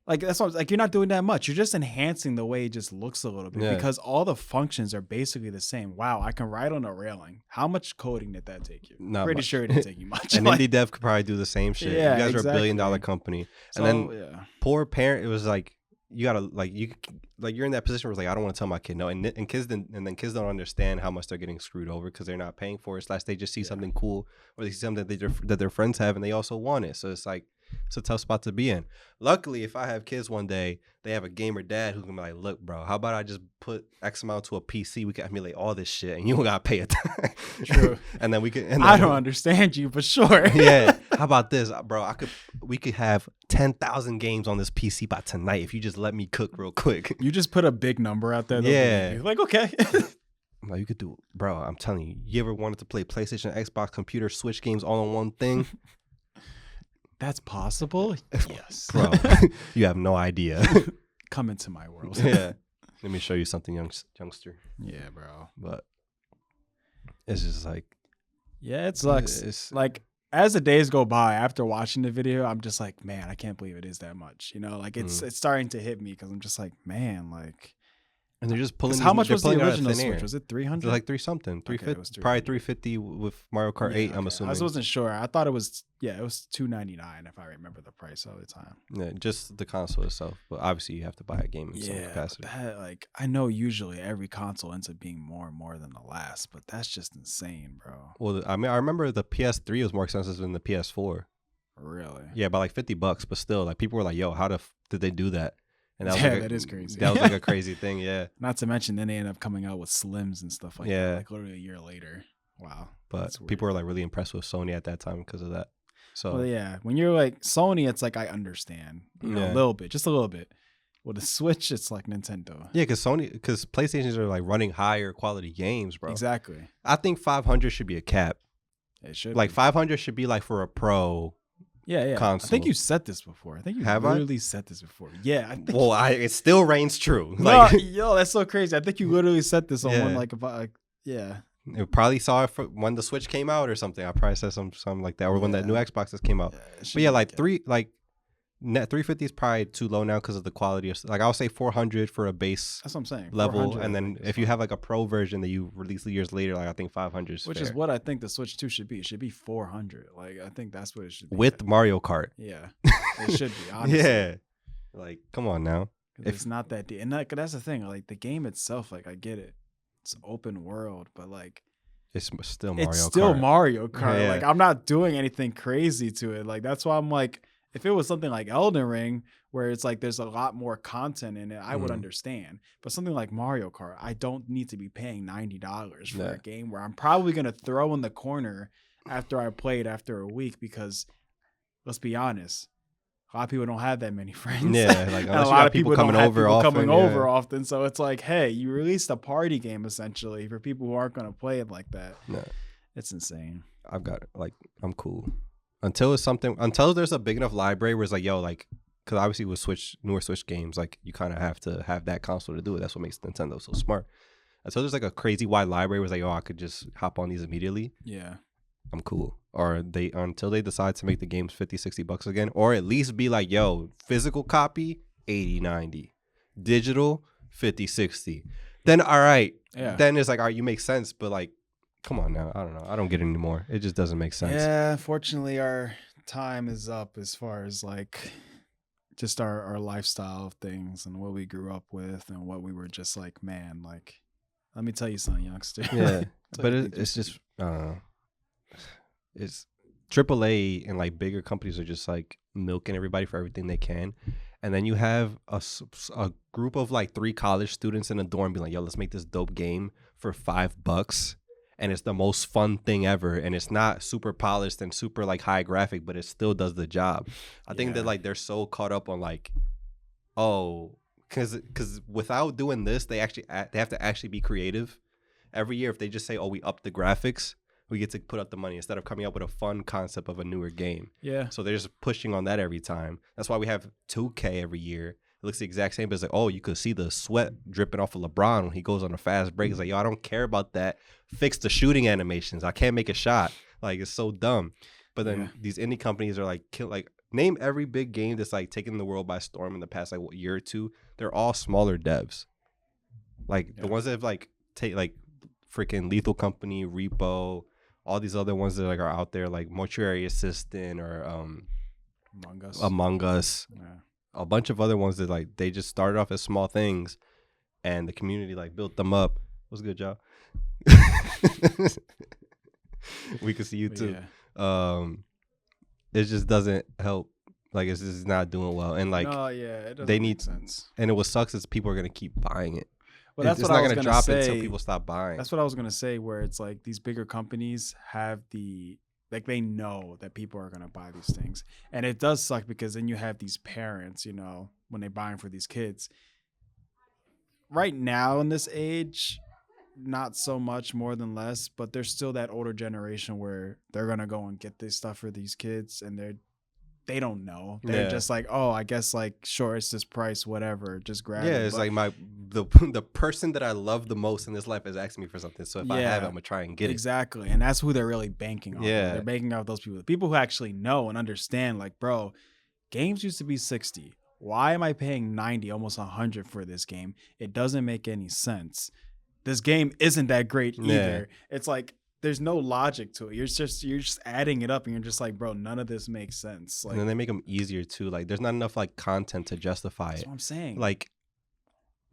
B: that's what like you're not doing that much. You're just enhancing the way it just looks a little bit because all the functions are basically the same. Wow, I can ride on a railing. How much coding did that take you?
A: Not
B: Pretty
A: much.
B: sure it didn't take you much.
A: And indie dev could probably do the same shit.
B: Yeah,
A: you guys
B: exactly.
A: are $1 billion company.
B: So,
A: and then poor parent, it was like you gotta you're in that position where it's like I don't want to tell my kid no, and kids don't understand how much they're getting screwed over because they're not paying for it. / they just see something cool or they see something that their friends have and they also want it. So it's like it's a tough spot to be in. Luckily, if I have kids one day, they have a gamer dad who can be like, look, bro, how about I just put X amount to a PC? We can emulate all this shit and you don't gotta pay it.
B: True.
A: And then we can.
B: I don't understand you, but sure.
A: Yeah. How about this, bro? We could have 10,000 games on this PC by tonight if you just let me cook real quick.
B: You just put a big number out there.
A: Yeah.
B: Like, okay.
A: Like you could do, bro. I'm telling you. You ever wanted to play PlayStation, Xbox, computer, Switch games all in one thing?
B: That's possible. Yes,
A: bro. You have no idea.
B: Come into my world.
A: Yeah. Let me show you something, youngster.
B: Yeah, bro.
A: But it's just like,
B: yeah, it sucks. It's like as the days go by, after watching the video, I'm just like, man, I can't believe it is that much. You know, like it's starting to hit me because I'm just like, man, like
A: And they're just pulling.
B: How much was the
A: pulling it out of
B: original
A: thin air.
B: Switch? Was it 300?
A: It's like 3-something,
B: Okay, it
A: 350,
B: was
A: probably
B: 300.
A: 350 with Mario Kart 8. I'm assuming.
B: I wasn't sure. I thought it was it was $299 if I remember the price all the time.
A: Yeah, just the console itself, but obviously you have to buy a game in some
B: Yeah,
A: capacity.
B: but that, like, I know usually every console ends up being more and more than the last, but that's just insane, bro.
A: Well, I mean, I remember the PS3 was more expensive than the PS4.
B: Really?
A: Yeah, by like $50, but still, like people were like, "Yo, how did they do that?" And that was
B: Yeah,
A: like
B: that is crazy.
A: That was like a crazy thing. Yeah,
B: Not to mention, then they end up coming out with Slims and stuff like
A: Yeah.
B: that, like literally a year later. Wow.
A: but
B: that's weird.
A: people were like really impressed with Sony at that time because of that. So
B: Well, yeah, when you're like Sony, it's like I understand,
A: Yeah.
B: a little bit, just a little bit. With the Switch, it's like Nintendo.
A: yeah, because PlayStations are like running higher quality games, bro.
B: Exactly.
A: I think 500 should be a cap.
B: It should
A: Like
B: be.
A: 500 should be like for a pro.
B: Yeah. I
A: console.
B: think you said this before. I think you
A: Have I?
B: literally said this before. Yeah. I think
A: Well, it still reigns true.
B: no,
A: Like
B: yo, that's so crazy. I think you literally said this on
A: Yeah.
B: one yeah.
A: you probably saw it when the Switch came out or something. I probably said something like that, or when that new Xbox just came out.
B: it should
A: But yeah,
B: be
A: like
B: okay.
A: net 350 is probably too low now because of the quality of. Like I'll say 400 for a base
B: That's what I'm saying.
A: level,
B: 400,
A: and
B: I
A: then
B: think, is
A: if you
B: fine.
A: have like a pro version that you release years later, like I think 500 is
B: Which
A: fair.
B: is what I think the Switch 2 should be. It should be 400. Like I think that's what it should be.
A: With Mario Kart.
B: Yeah. It should be, honestly.
A: Yeah, like come on now.
B: 'Cause it's not that deep. And that's the thing. Like the game itself, like I get it. It's open world, but like
A: It's still Mario
B: it's still
A: Kart.
B: Mario Kart.
A: Yeah.
B: Like I'm not doing anything crazy to it. Like that's why I'm like, if it was something like Elden Ring, where it's like there's a lot more content in it, I would
A: Mhm.
B: understand. But something like Mario Kart, I don't need to be paying $90 for
A: Yeah.
B: a game where I'm probably gonna throw in the corner after I played after a week because let's be honest. A lot of people don't have that many friends.
A: Yeah, like,
B: And
A: unless
B: a
A: you
B: lot
A: got
B: of
A: people
B: people
A: coming
B: don't have
A: over
B: people
A: often,
B: coming
A: yeah.
B: over often. So it's like, hey, you released a party game essentially for people who aren't going to play it like that.
A: No.
B: It's insane.
A: I've got it. Like I'm cool until there's a big enough library where it's like, yo, like, because obviously with newer Switch games, like you kind of have to have that console to do it. That's what makes Nintendo so smart. Until there's like a crazy wide library where it's like, oh, I could just hop on these immediately.
B: Yeah.
A: I'm cool. Or until they decide to make the games $50-$60 again, or at least be like, yo, physical copy $80-$90, digital $50-$60. Then all right,
B: Yeah.
A: then it's like, all right, you make sense, but like, come on now, I don't know, I don't get it anymore. It just doesn't make sense.
B: Yeah. Unfortunately, our time is up as far as like just our lifestyle of things and what we grew up with and what we were just like, man, like, let me tell you something, youngster.
A: Yeah,
B: That's
A: but
B: what you
A: it's just I don't know. It's AAA and like bigger companies are just like milking everybody for everything they can, and then you have a group of like 3 college students in a dorm being like, "Yo, let's make this dope game for $5." And it's the most fun thing ever, and it's not super polished and super like high graphic, but it still does the job. I think that
B: Yeah.
A: like they're so caught up on like, oh, because without doing this, they have to actually be creative. Every year, if they just say, oh, we up the graphics, we get to put up the money instead of coming up with a fun concept of a newer game.
B: Yeah.
A: So they're just pushing on that every time. That's why we have 2K every year. It looks the exact same, but it's like, oh, you could see the sweat dripping off of LeBron when he goes on a fast break. It's like, yo, I don't care about that. Fix the shooting animations. I can't make a shot. Like, it's so dumb. But then
B: Yeah.
A: these indie companies are like, name every big game that's like taking the world by storm in the past like year or two. They're all smaller devs. Like the
B: Yeah.
A: ones that have like freaking Lethal Company, Repo, all these other ones that like are out there like Mortuary Assistant or Among Us,
B: Yeah.
A: a bunch of other ones that like they just started off as small things, and the community like built them up. What's good, y'all? We can see you
B: But
A: too.
B: yeah.
A: It just doesn't help. Like it's just not doing well, and like
B: No, yeah, it doesn't
A: they
B: make
A: need
B: sense.
A: and what sucks is people are gonna keep buying it.
B: Well, that's
A: It's
B: what I
A: not
B: was
A: gonna
B: gonna
A: drop
B: say.
A: until people stop buying.
B: That's what I was gonna say. Where it's like these bigger companies have they know that people are gonna buy these things, and it does suck because then you have these parents, when they're buying for these kids. Right now in this age, not so much more than less, but there's still that older generation where they're gonna go and get this stuff for these kids, and they don't know. They're
A: Yeah.
B: just like, oh, I guess like sure, it's this price, whatever, just grab it.
A: Yeah, it's
B: But-
A: like the person that I love the most in this life is asking me for something. So if I have it,
B: Yeah.
A: I'm gonna try and get it.
B: Exactly. And that's who they're really banking on.
A: Yeah.
B: They're banking off those people. The people who actually know and understand, like, bro, games used to be 60. why am I paying 90, almost 100 for this game? It doesn't make any sense. This game isn't that great either. It's like there's no logic to it. You're just adding it up, and you're just like, bro, none of this makes sense. Like,
A: and then they make them easier too. Like, there's not enough like content to justify
B: that's
A: it.
B: what I'm saying.
A: Like,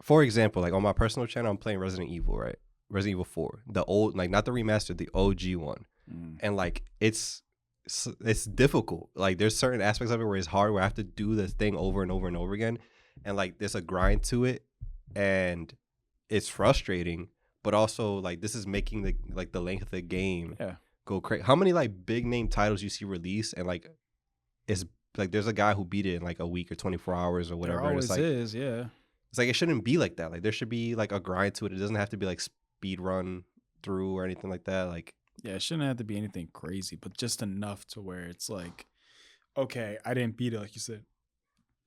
A: for example, like on my personal channel, I'm playing Resident Evil, right? Resident Evil 4, the old, like not the remastered, the OG one, and like it's difficult. Like, there's certain aspects of it where it's hard, where I have to do this thing over and over and over again, and like there's a grind to it, and it's frustrating. But also, like, this is making the length of the game go crazy. How many like big name titles you see release, and like it's like there's a guy who beat it in like a week or 24 hours or whatever.
B: There always
A: it's like,
B: is, yeah.
A: It's like it shouldn't be like that. Like, there should be like a grind to it. It doesn't have to be like speed run through or anything like that. Like,
B: yeah, it shouldn't have to be anything crazy, but just enough to where it's like, okay, I didn't beat it like you said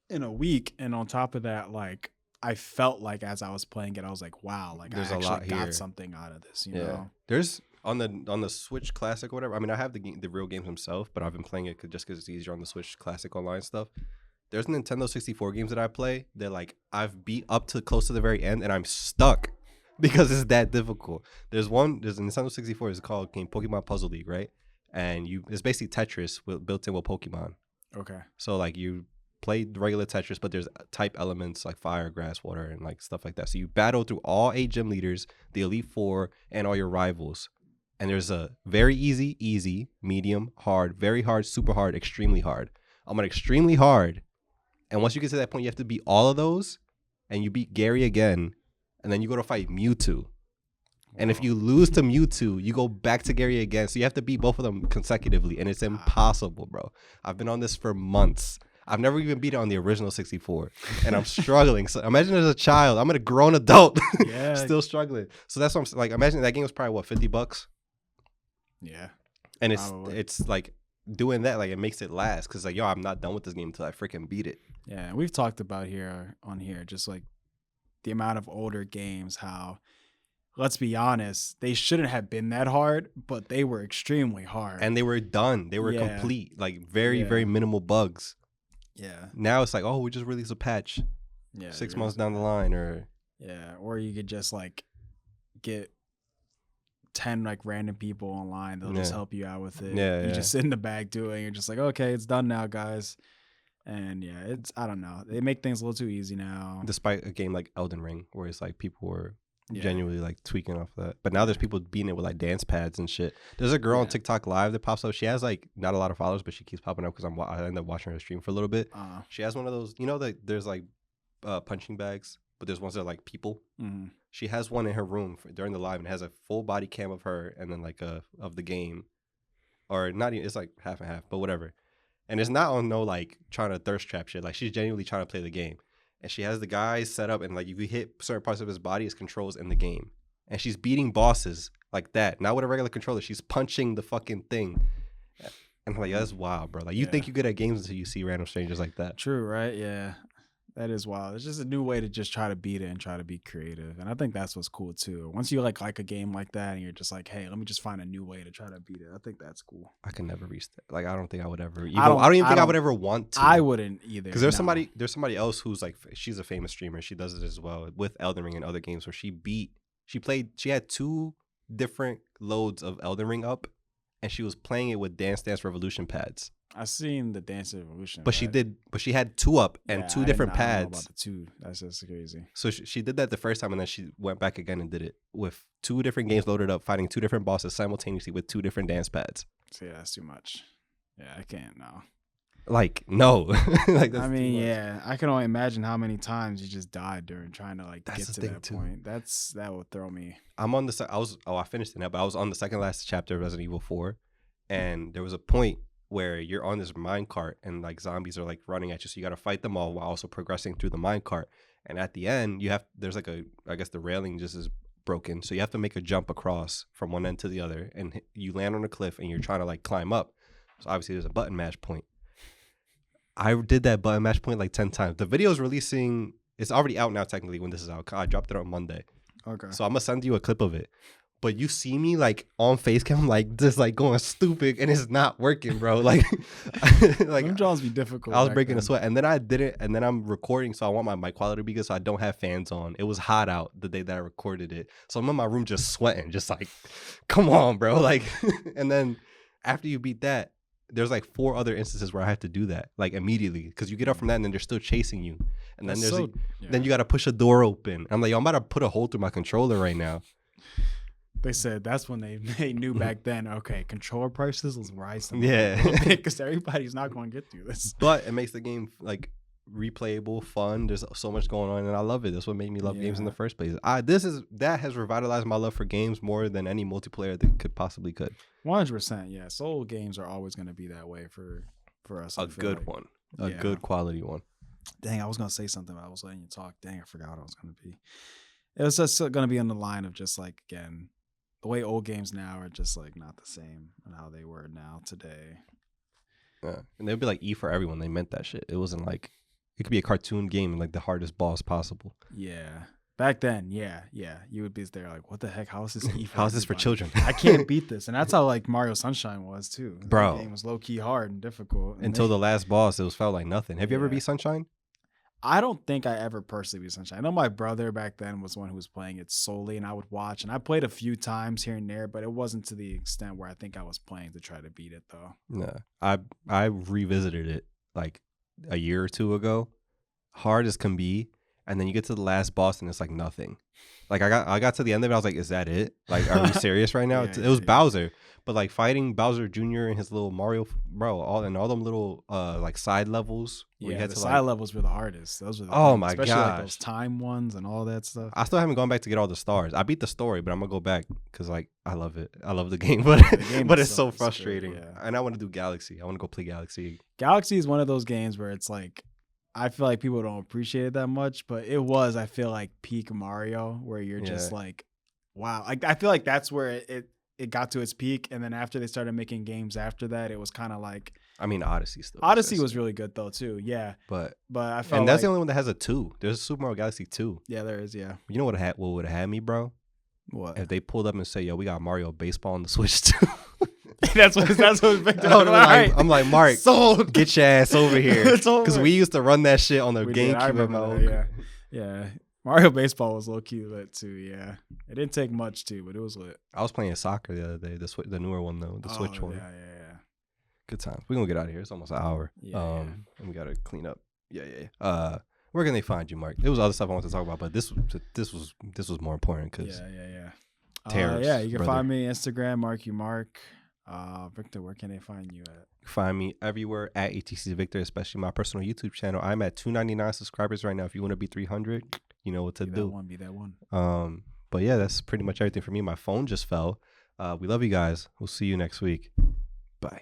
B: in a week, and on top of that, like, I felt like as I was playing it, I was like, wow, like
A: there's
B: I
A: a lot
B: actually got
A: here.
B: something out of this, you know?
A: There's on the Switch Classic or whatever. I mean, I have the real games themselves, but I've been playing it just because it's easier on the Switch Classic online stuff. There's Nintendo 64 games that I play that like I've beat up to close to the very end, and I'm stuck because it's that difficult. There's a Nintendo 64. It's called Pokemon Puzzle League, right? And it's basically Tetris built in with Pokemon.
B: Okay.
A: So like you play the regular Tetris, but there's type elements like fire, grass, water, and like stuff like that. So you battle through all 8 gym leaders, the Elite Four, and all your rivals. And there's a very easy, medium, hard, very hard, super hard, extremely hard. I'm on extremely hard. And once you get to that point, you have to beat all of those, and you beat Gary again, and then you go to fight Mewtwo. And if you lose to Mewtwo, you go back to Gary again. So you have to beat both of them consecutively, and it's impossible, bro. I've been on this for months. I've never even beat it on the original 64, and I'm struggling. So imagine as a child, I'm a grown adult, still struggling. So that's what I'm like. Imagine that game was probably what, $50?
B: Yeah.
A: And it's like doing that, like it makes it last, because like, yo, I'm not done with this game until I freaking beat it.
B: Yeah, we've talked about on here just like the amount of older games, how, let's be honest, they shouldn't have been that hard, but they were extremely hard.
A: And they were done. They were complete, like very minimal bugs.
B: Yeah.
A: Now it's like, oh, we just released a patch.
B: Yeah.
A: 6 months down the line, or
B: or you could just like get 10 like random people online. They'll just help you out with it. You just sit in the back doing. You're just like, okay, it's done now, guys. And I don't know. They make things a little too easy now.
A: Despite a game like Elden Ring, where it's like people were genuinely like tweaking off that. But now there's people beating it with like dance pads and shit. There's a girl on TikTok Live that pops up. She has like not a lot of followers, but she keeps popping up because I end up watching her stream for a little bit. She has one of those, you know, that there's like punching bags, but there's ones that are like people. Mm-hmm. She has one in her room during the live, and has a full body cam of her, and then like of the game, or not even, it's like half and half, but whatever. And it's not on no like trying to thirst trap shit. Like, she's genuinely trying to play the game. And she has the guy set up, and like you hit certain parts of his body as controls in the game. And she's beating bosses like that. Not with a regular controller. She's punching the fucking thing. And I'm like, that's wild, bro. Like, you think you're good at games until you see random strangers like that.
B: True, right? Yeah. That is wild. It's just a new way to just try to beat it and try to be creative. And I think that's what's cool too. Once you like a game like that, and you're just like, hey, let me just find a new way to try to beat it. I think that's cool.
A: I can never reach that. Like, I don't think I would ever. I don't even think I would ever want to.
B: I wouldn't either.
A: Because there's somebody else who's like, she's a famous streamer. She does it as well with Elden Ring and other games, where she had 2 different loads of Elden Ring up, and she was playing it with Dance Dance Revolution pads.
B: I seen the Dance Revolution,
A: but she had 2 up and 2 different pads. I don't know about
B: the 2. That's just crazy.
A: So she did that the first time, and then she went back again and did it with 2 different games loaded up, fighting 2 different bosses simultaneously with 2 different dance pads.
B: So yeah, that's too much. Yeah, I can't now.
A: Like, no.
B: Like, that's, I mean, yeah, I can only imagine how many times you just died during trying to like get to that point. That would throw me.
A: I'm on I finished it now, but I was on the second last chapter of Resident Evil 4, and there was a point where you're on this minecart, and like zombies are like running at you, so you got to fight them all while also progressing through the minecart. And at the end, there's like I guess the railing just is broken, so you have to make a jump across from one end to the other, and you land on a cliff, and you're trying to like climb up. So obviously there's a button mash point. I did that button mash point like 10 times. The video is releasing. It's already out now technically when this is out. I dropped it on Monday.
B: Okay.
A: So I'm gonna send you a clip of it. but you see me like on face cam, like just like going stupid, and it's not working, bro. Like, like
B: them jobs be difficult.
A: I was breaking a sweat, and then I did it, and then I'm recording, so I want my mic quality to be good, so I don't have fans on. It was hot out the day that I recorded it, so I'm in my room just sweating, just like, come on, bro. Like, and then after you beat that, there's like 4 other instances where I have to do that like immediately, because you get up from that and then they're still chasing you, and then then you got to push a door open. I'm like, yo, I'm about to put a hole through my controller right now.
B: They said that's when they knew back then. Okay, controller prices was rising.
A: Yeah,
B: because everybody's not going to get through this.
A: But it makes the game like replayable, fun. There's so much going on, and I love it. That's what made me love games in the first place. That has revitalized my love for games more than any multiplayer that could.
B: 100%. Yeah, soul games are always going to be that way for us.
A: A good one, a good quality one.
B: Dang, I was gonna say something, but I was letting you talk. Dang, I forgot what I was gonna be. It was just gonna be on the line of just like, again, the way old games now are just like not the same and how they were now today.
A: Yeah, and they'd be like E for everyone. They meant that shit. It wasn't like it could be a cartoon game and like the hardest boss possible.
B: Yeah. Back then, yeah, you would be there like, what the heck? How is this E for
A: How is this for children?
B: I can't beat this, and that's how like Mario Sunshine was too.
A: Bro,
B: the game was low key hard and difficult
A: until the last boss. It felt like nothing. Have you ever beat Sunshine?
B: I don't think I ever personally beat Sunshine. I know my brother back then was one who was playing it solely, and I would watch, and I played a few times here and there, but it wasn't to the extent where I think I was playing to try to beat it though.
A: No, I revisited it like a year or 2 ago, hard as can be. And then you get to the last boss and it's like nothing. Like I got to the end of it, I was like, is that it? Like, are we serious right now? It was Bowser. But like fighting Bowser Jr. and his little Mario, bro, all them little like side levels.
B: Where you had the side levels were the hardest. Those were the
A: my
B: especially
A: gosh.
B: like those time ones and all that stuff.
A: I still haven't gone back to get all the stars. I beat the story, but I'm gonna go back because like I love it. I love the game, but but it's so frustrating. Good, and I want to do Galaxy. I want to go play Galaxy.
B: Galaxy is one of those games where it's like, I feel like people don't appreciate it that much, but it was, I feel like, peak Mario, where you're just like, wow. Like, I feel like that's where it got to its peak, and then after they started making games after that, it was kind of like,
A: I mean, Odyssey still.
B: Odyssey was really good though too,
A: But
B: I felt
A: and that's the only one that has a 2. There's a Super Mario Galaxy 2.
B: Yeah, there is. Yeah.
A: You know what would have had me, bro?
B: What?
A: If they pulled up and say, "Yo, we got Mario Baseball on the Switch too."
B: that's what Victor.
A: I'm like, Mark, sold. Get your ass over here, because we used to run that shit on the GameCube.
B: Yeah. Mario Baseball was low key lit too. Yeah, it didn't take much too, but it was lit.
A: I was playing soccer the other day. The newer one though, the Switch one.
B: Yeah.
A: Good times. We're gonna get out of here. It's almost an hour. And we gotta clean up. Yeah. Where can they find you, Mark? There was other stuff I wanted to talk about, but this was more important because
B: yeah. You can find me Instagram, Mark. Victor, where can they find you at?
A: Find me everywhere at ATC Victor, especially my personal YouTube channel. I'm at 299 subscribers right now. If you want to be 300, you know what to do.
B: Be that one.
A: But yeah, that's pretty much everything for me. My phone just fell. We love you guys. We'll see you next week. Bye.